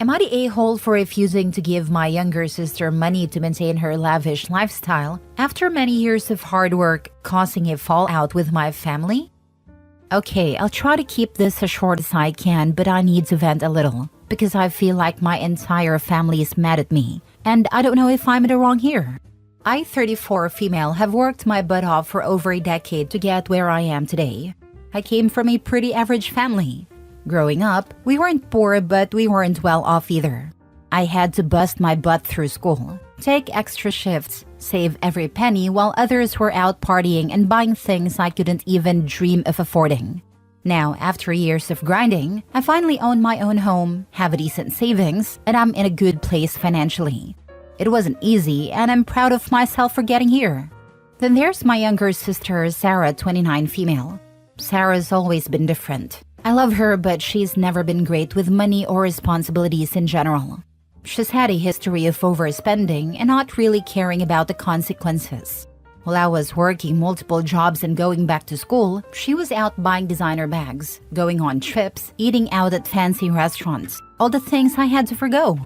Am I the a-hole for refusing to give my younger sister money to maintain her lavish lifestyle after many years of hard work causing a fallout with my family? Okay, I'll try to keep this as short as I can, but I need to vent a little because I feel like my entire family is mad at me, and I don't know if I'm in the wrong here. I, 34 female, have worked my butt off for over a decade to get where I am today. I came from a pretty average family. Growing up, we weren't poor, but we weren't well off either. I had to bust my butt through school, take extra shifts, save every penny while others were out partying and buying things I couldn't even dream of affording. Now, after years of grinding, I finally own my own home, have a decent savings, and I'm in a good place financially. It wasn't easy, and I'm proud of myself for getting here. Then there's my younger sister, Sarah, 29 female. Sarah's always been different. I love her, but she's never been great with money or responsibilities in general. She's had a history of overspending and not really caring about the consequences. While I was working multiple jobs and going back to school, she was out buying designer bags, going on trips, eating out at fancy restaurants, all the things I had to forgo.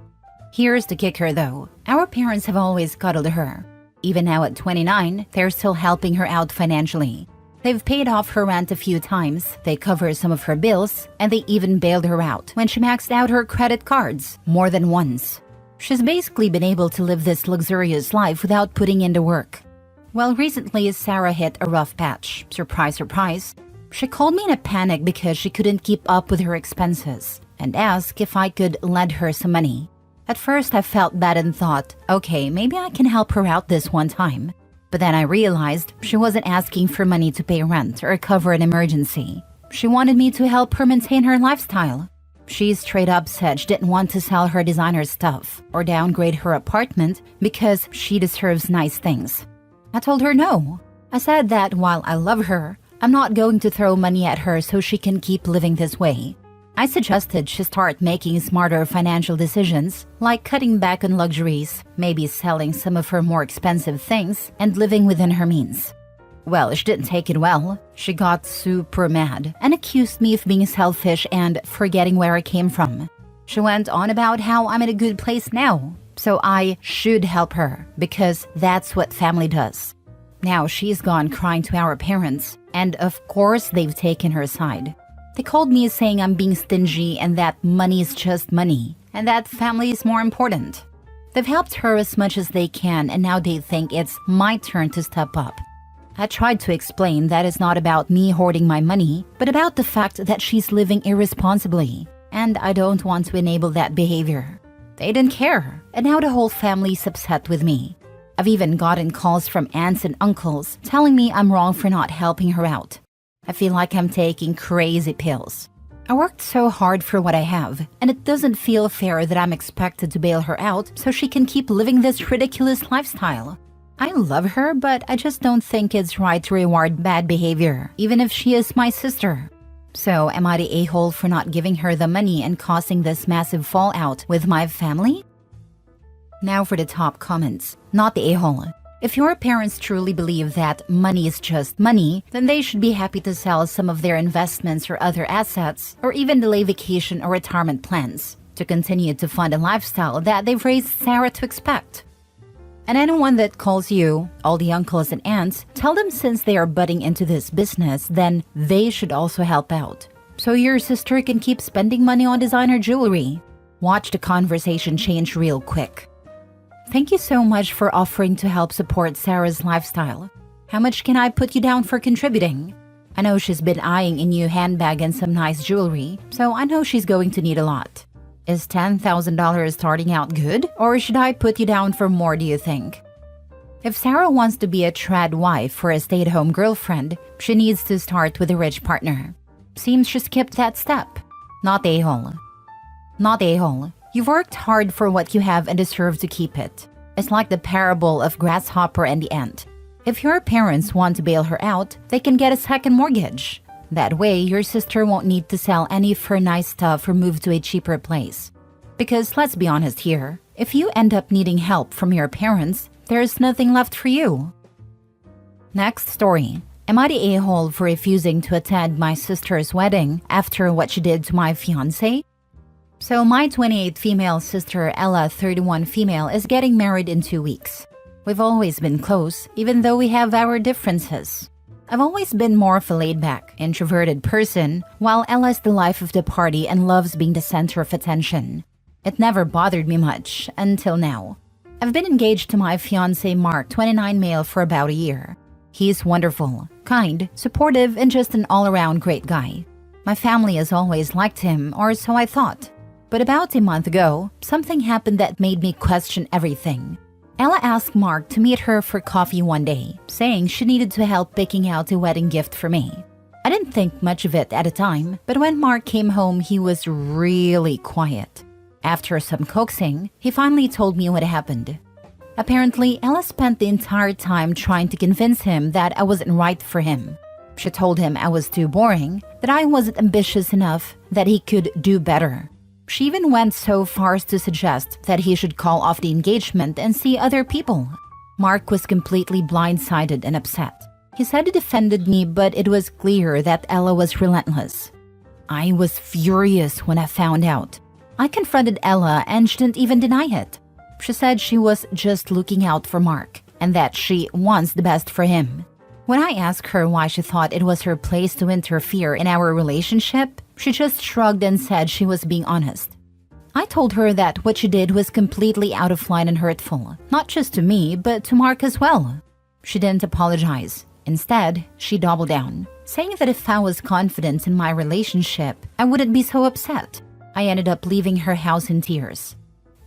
Here's the kicker though, our parents have always cuddled her. Even now at 29, they're still helping her out financially. They've paid off her rent a few times, they cover some of her bills, and they even bailed her out when she maxed out her credit cards more than once. She's basically been able to live this luxurious life without putting in the work. Well, recently Sarah hit a rough patch. Surprise, surprise. She called me in a panic because she couldn't keep up with her expenses and asked if I could lend her some money. At first I felt bad and thought, okay, maybe I can help her out this one time. But then I realized she wasn't asking for money to pay rent or cover an emergency. She wanted me to help her maintain her lifestyle. She straight up said she didn't want to sell her designer stuff or downgrade her apartment because she deserves nice things. I told her no. I said that while I love her, I'm not going to throw money at her so she can keep living this way. I suggested she start making smarter financial decisions, like cutting back on luxuries, maybe selling some of her more expensive things, and living within her means. Well, she didn't take it well. She got super mad and accused me of being selfish and forgetting where I came from. She went on about how I'm in a good place now, so I should help her, because that's what family does. Now she's gone crying to our parents, and of course they've taken her side. They called me saying I'm being stingy and that money is just money, and that family is more important. They've helped her as much as they can, and now they think it's my turn to step up. I tried to explain that it's not about me hoarding my money, but about the fact that she's living irresponsibly, and I don't want to enable that behavior. They didn't care, and now the whole family's upset with me. I've even gotten calls from aunts and uncles telling me I'm wrong for not helping her out. I feel like I'm taking crazy pills. I worked so hard for what I have, and it doesn't feel fair that I'm expected to bail her out so she can keep living this ridiculous lifestyle. I love her, but I just don't think it's right to reward bad behavior, even if she is my sister. So, am I the a-hole for not giving her the money and causing this massive fallout with my family? Now for the top comments. Not the a-hole. If your parents truly believe that money is just money, then they should be happy to sell some of their investments or other assets, or even delay vacation or retirement plans, to continue to fund a lifestyle that they've raised Sarah to expect. And anyone that calls you, all the uncles and aunts, tell them since they are butting into this business, then they should also help out. So your sister can keep spending money on designer jewelry. Watch the conversation change real quick. Thank you so much for offering to help support Sarah's lifestyle. How much can I put you down for contributing? I know she's been eyeing a new handbag and some nice jewelry, so I know she's going to need a lot. Is $10,000 starting out good, or should I put you down for more, do you think? If Sarah wants to be a trad wife or a stay-at-home girlfriend, she needs to start with a rich partner. Seems she skipped that step. Not a-hole. Not a-hole. You've worked hard for what you have and deserve to keep it. It's like the parable of grasshopper and the ant. If your parents want to bail her out, they can get a second mortgage. That way, your sister won't need to sell any of her nice stuff or move to a cheaper place. Because let's be honest here, if you end up needing help from your parents, there's nothing left for you. Next story. Am I the a-hole for refusing to attend my sister's wedding after what she did to my fiancé? So my 28 female sister Ella, 31 female, is getting married in 2 weeks. We've always been close, even though we have our differences. I've always been more of a laid-back, introverted person, while Ella's the life of the party and loves being the center of attention. It never bothered me much, until now. I've been engaged to my fiancé Mark, 29 male, for about a year. He's wonderful, kind, supportive, and just an all-around great guy. My family has always liked him, or so I thought. But about a month ago, something happened that made me question everything. Ella asked Mark to meet her for coffee one day, saying she needed to help picking out a wedding gift for me. I didn't think much of it at the time, but when Mark came home, he was really quiet. After some coaxing, he finally told me what happened. Apparently, Ella spent the entire time trying to convince him that I wasn't right for him. She told him I was too boring, that I wasn't ambitious enough, that he could do better. She even went so far as to suggest that he should call off the engagement and see other people. Mark was completely blindsided and upset. He said he defended me, but it was clear that Ella was relentless. I was furious when I found out. I confronted Ella and she didn't even deny it. She said she was just looking out for Mark and that she wants the best for him. When I asked her why she thought it was her place to interfere in our relationship, she just shrugged and said she was being honest. I told her that what she did was completely out of line and hurtful, not just to me, but to Mark as well. She didn't apologize. Instead, she doubled down, saying that if I was confident in my relationship, I wouldn't be so upset. I ended up leaving her house in tears.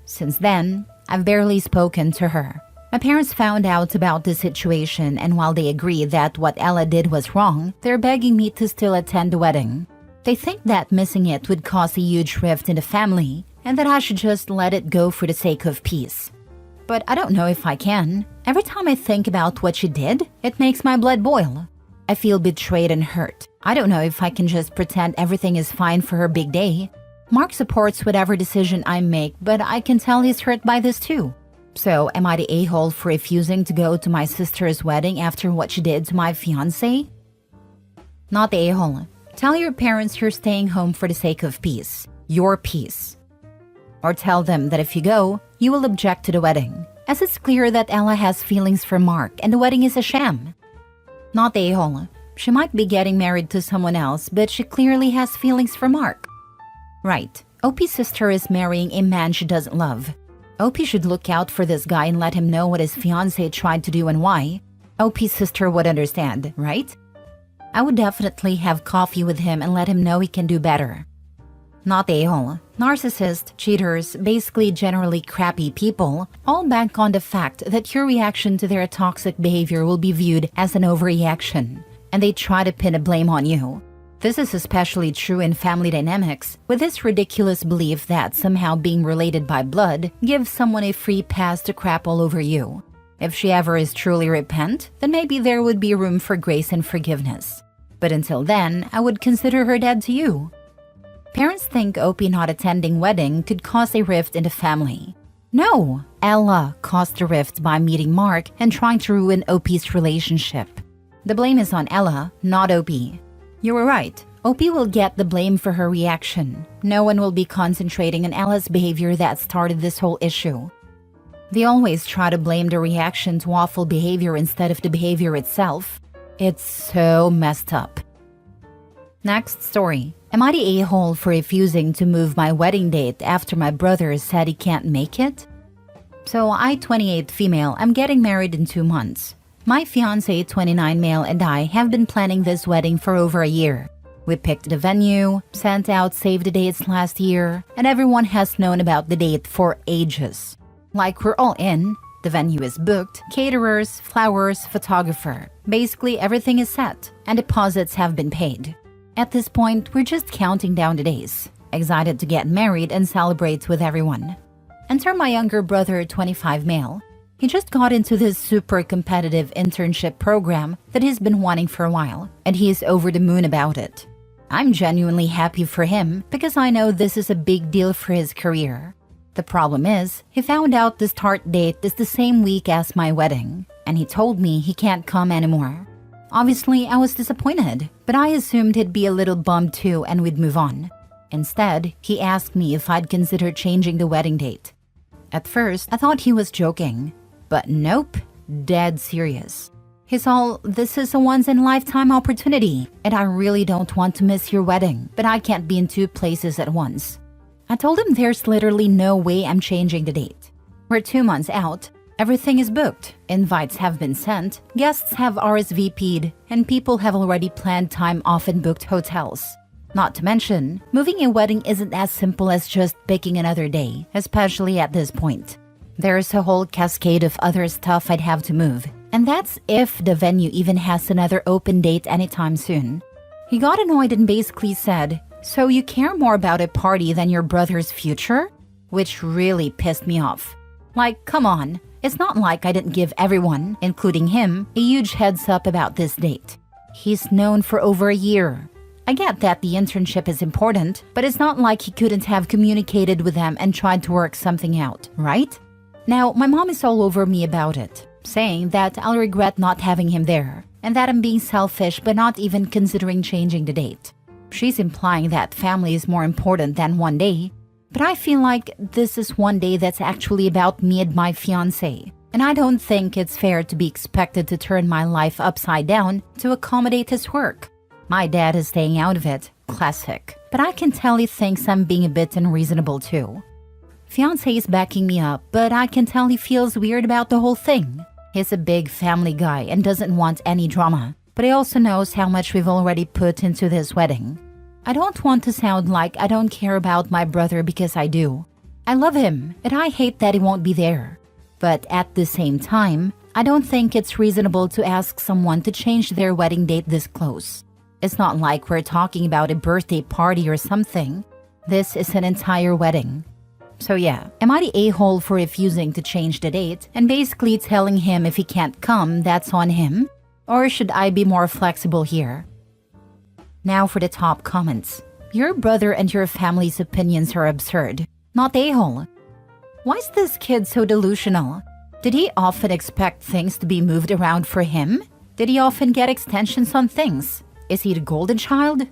Since then, I've barely spoken to her. My parents found out about the situation, and while they agree that what Ella did was wrong, they're begging me to still attend the wedding. They think that missing it would cause a huge rift in the family, and that I should just let it go for the sake of peace. But I don't know if I can. Every time I think about what she did, it makes my blood boil. I feel betrayed and hurt. I don't know if I can just pretend everything is fine for her big day. Mark supports whatever decision I make, but I can tell he's hurt by this too. So, am I the a-hole for refusing to go to my sister's wedding after what she did to my fiancé? Not the a-hole. Tell your parents you're staying home for the sake of peace. Your peace. Or tell them that if you go, you will object to the wedding, as it's clear that Ella has feelings for Mark and the wedding is a sham. Not the a-hole. She might be getting married to someone else, but she clearly has feelings for Mark. Right. OP's sister is marrying a man she doesn't love. OP should look out for this guy and let him know what his fiancé tried to do and why. OP's sister would understand, right? I would definitely have coffee with him and let him know he can do better. Not the a-hole. Narcissists, cheaters, basically generally crappy people, all bank on the fact that your reaction to their toxic behavior will be viewed as an overreaction, and they try to pin a blame on you. This is especially true in family dynamics, with this ridiculous belief that somehow being related by blood gives someone a free pass to crap all over you. If she ever is truly repent, then maybe there would be room for grace and forgiveness. But until then, I would consider her dead to you. Parents think OP not attending wedding could cause a rift in the family. No, Ella caused the rift by meeting Mark and trying to ruin OP's relationship. The blame is on Ella, not OP. You were right. OP will get the blame for her reaction. No one will be concentrating on Ella's behavior that started this whole issue. They always try to blame the reaction to awful behavior instead of the behavior itself. It's so messed up. Next story. Am I the a-hole for refusing to move my wedding date after my brother said he can't make it? So I, 28 female, am getting married in 2 months. My fiancé, 29 male, and I have been planning this wedding for over a year. We picked the venue, sent out save the dates last year, and everyone has known about the date for ages. Like we're all in, the venue is booked, caterers, flowers, photographer. Basically everything is set, and deposits have been paid. At this point, we're just counting down the days, excited to get married and celebrate with everyone. Enter my younger brother, 25 male. He just got into this super competitive internship program that he's been wanting for a while, and he is over the moon about it. I'm genuinely happy for him because I know this is a big deal for his career. The problem is, he found out the start date is the same week as my wedding, and he told me he can't come anymore. Obviously, I was disappointed, but I assumed he'd be a little bummed too and we'd move on. Instead, he asked me if I'd consider changing the wedding date. At first, I thought he was joking, but nope, dead serious. He's all, "This is a once-in-a-lifetime opportunity, and I really don't want to miss your wedding, but I can't be in two places at once." I told him there's literally no way I'm changing the date. We're 2 months out, everything is booked, invites have been sent, guests have RSVP'd, and people have already planned time off and booked hotels. Not to mention, moving a wedding isn't as simple as just picking another day, especially at this point. There's a whole cascade of other stuff I'd have to move, and that's if the venue even has another open date anytime soon. He got annoyed and basically said, "So you care more about a party than your brother's future?" Which really pissed me off. Like, come on, it's not like I didn't give everyone, including him, a huge heads up about this date. He's known for over a year. I get that the internship is important, but it's not like he couldn't have communicated with them and tried to work something out, right? Now, my mom is all over me about it, saying that I'll regret not having him there, and that I'm being selfish but not even considering changing the date. She's implying that family is more important than one day, but I feel like this is one day that's actually about me and my fiancé, and I don't think it's fair to be expected to turn my life upside down to accommodate his work. My dad is staying out of it, classic, but I can tell he thinks I'm being a bit unreasonable too. Fiancé is backing me up, but I can tell he feels weird about the whole thing. He's a big family guy and doesn't want any drama, but he also knows how much we've already put into this wedding. I don't want to sound like I don't care about my brother because I do. I love him, and I hate that he won't be there. But at the same time, I don't think it's reasonable to ask someone to change their wedding date this close. It's not like we're talking about a birthday party or something. This is an entire wedding. So yeah, am I the a-hole for refusing to change the date and basically telling him if he can't come, that's on him? Or should I be more flexible here? Now for the top comments. Your brother and your family's opinions are absurd. Not a-hole. Why is this kid so delusional? Did he often expect things to be moved around for him? Did he often get extensions on things? Is he the golden child?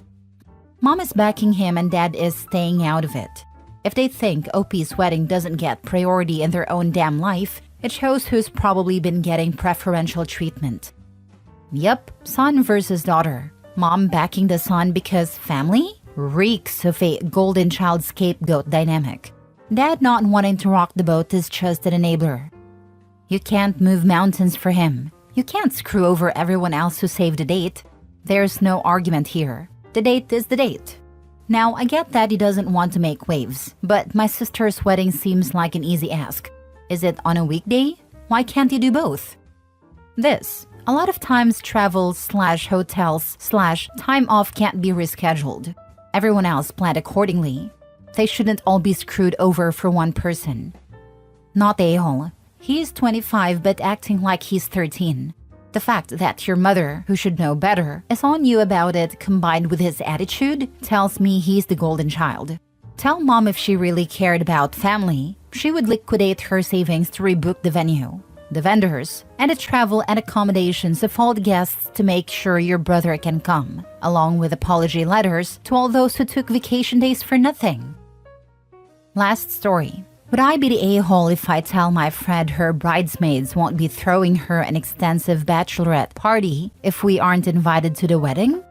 Mom is backing him and dad is staying out of it. If they think OP's wedding doesn't get priority in their own damn life, it shows who's probably been getting preferential treatment. Yep, son versus daughter. Mom backing the son because family? Reeks of a golden child scapegoat dynamic. Dad not wanting to rock the boat is just an enabler. You can't move mountains for him. You can't screw over everyone else who saved the date. There's no argument here. The date is the date. Now, I get that he doesn't want to make waves, but my sister's wedding seems like an easy ask. Is it on a weekday? Why can't he do both? This. A lot of times travel/hotels/time off can't be rescheduled. Everyone else planned accordingly. They shouldn't all be screwed over for one person. Not a-hole. He's 25 but acting like he's 13. The fact that your mother, who should know better, is on you about it combined with his attitude tells me he's the golden child. Tell mom if she really cared about family, she would liquidate her savings to rebook the venue, the vendors, and the travel and accommodations of all the guests to make sure your brother can come, along with apology letters to all those who took vacation days for nothing. Last story. Would I be the a-hole if I tell my friend her bridesmaids won't be throwing her an extensive bachelorette party if we aren't invited to the wedding?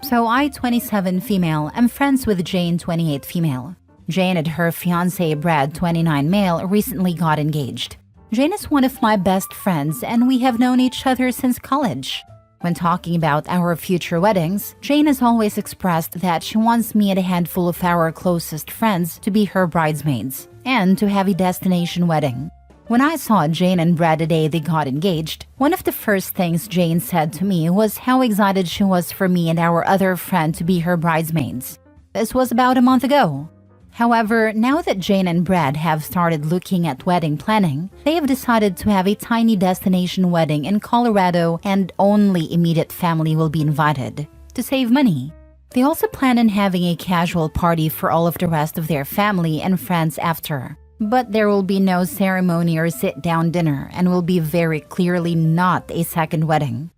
So I, 27 female, am friends with Jane, 28 female. Jane and her fiancé Brad, 29 male, recently got engaged. Jane is one of my best friends and we have known each other since college. When talking about our future weddings, Jane has always expressed that she wants me and a handful of our closest friends to be her bridesmaids and to have a destination wedding. When I saw Jane and Brad the day they got engaged, one of the first things Jane said to me was how excited she was for me and our other friend to be her bridesmaids. This was about a month ago. However, now that Jane and Brad have started looking at wedding planning, they have decided to have a tiny destination wedding in Colorado and only immediate family will be invited, to save money. They also plan on having a casual party for all of the rest of their family and friends after. But there will be no ceremony or sit-down dinner and will be very clearly not a second wedding.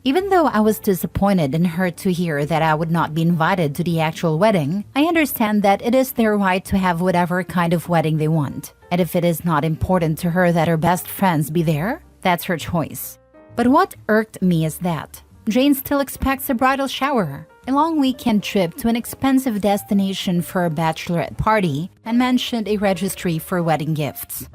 Even though I was disappointed and hurt to hear that I would not be invited to the actual wedding, I understand that it is their right to have whatever kind of wedding they want. And if it is not important to her that her best friends be there, that's her choice. But what irked me is that Jane still expects a bridal shower, a long weekend trip to an expensive destination for a bachelorette party, and mentioned a registry for wedding gifts.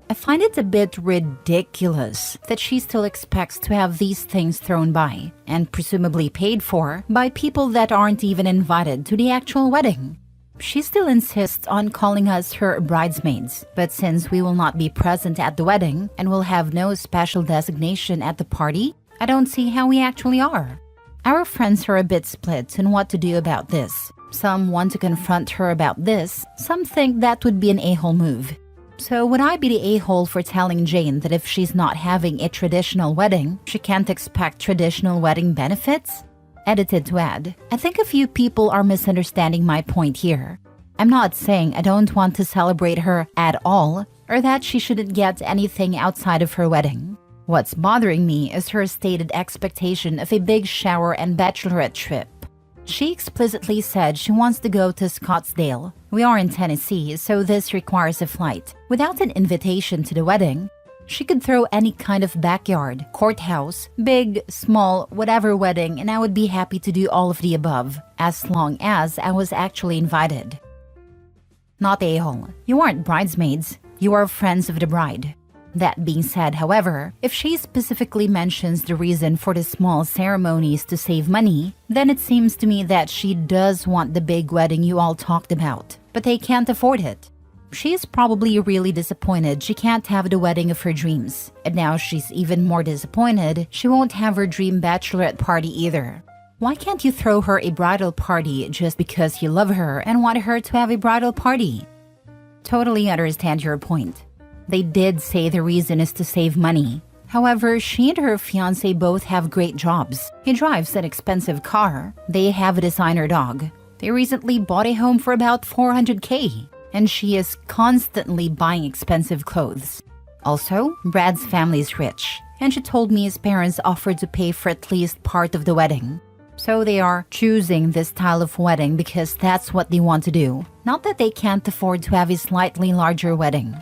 I find it a bit ridiculous that she still expects to have these things thrown by, and presumably paid for, by people that aren't even invited to the actual wedding. She still insists on calling us her bridesmaids, but since we will not be present at the wedding and will have no special designation at the party, I don't see how we actually are. Our friends are a bit split on what to do about this. Some want to confront her about this, some think that would be an a-hole move. So would I be the a-hole for telling Jane that if she's not having a traditional wedding, she can't expect traditional wedding benefits? Edited to add, I think a few people are misunderstanding my point here. I'm not saying I don't want to celebrate her at all, or that she shouldn't get anything outside of her wedding. What's bothering me is her stated expectation of a big shower and bachelorette trip. She explicitly said she wants to go to Scottsdale. We are in Tennessee, so this requires a flight. Without an invitation to the wedding, she could throw any kind of backyard, courthouse, big, small, whatever wedding, and I would be happy to do all of the above, as long as I was actually invited. Not a-hole. You aren't bridesmaids. You are friends of the bride. That being said, however, if she specifically mentions the reason for the small ceremonies to save money, then it seems to me that she does want the big wedding you all talked about, but they can't afford it. She's probably really disappointed she can't have the wedding of her dreams, and now she's even more disappointed she won't have her dream bachelorette party either. Why can't you throw her a bridal party just because you love her and want her to have a bridal party? Totally understand your point. They did say the reason is to save money. However, she and her fiancé both have great jobs. He drives an expensive car. They have a designer dog. They recently bought a home for about $400K. And she is constantly buying expensive clothes. Also, Brad's family is rich. And she told me his parents offered to pay for at least part of the wedding. So they are choosing this style of wedding because that's what they want to do. Not that they can't afford to have a slightly larger wedding.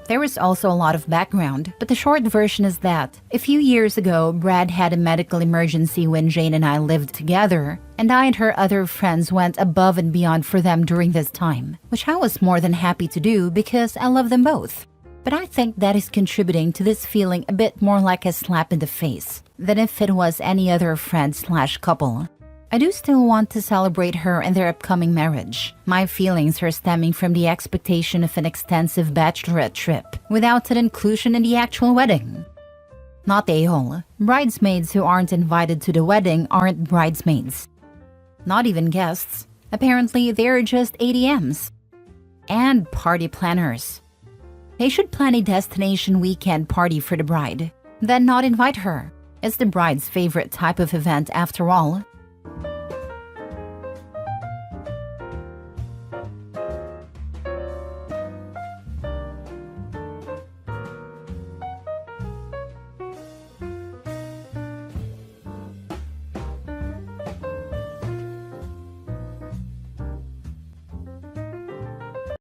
There is also a lot of background, but the short version is that a few years ago, Brad had a medical emergency when Jane and I lived together, and I and her other friends went above and beyond for them during this time, which I was more than happy to do because I love them both. But I think that is contributing to this feeling a bit more like a slap in the face than if it was any other friend/couple. I do still want to celebrate her and their upcoming marriage. My feelings are stemming from the expectation of an extensive bachelorette trip without an inclusion in the actual wedding. Not a-hole. Bridesmaids who aren't invited to the wedding aren't bridesmaids. Not even guests. Apparently, they're just ATMs. And party planners. They should plan a destination weekend party for the bride, then not invite her. It's the bride's favorite type of event after all.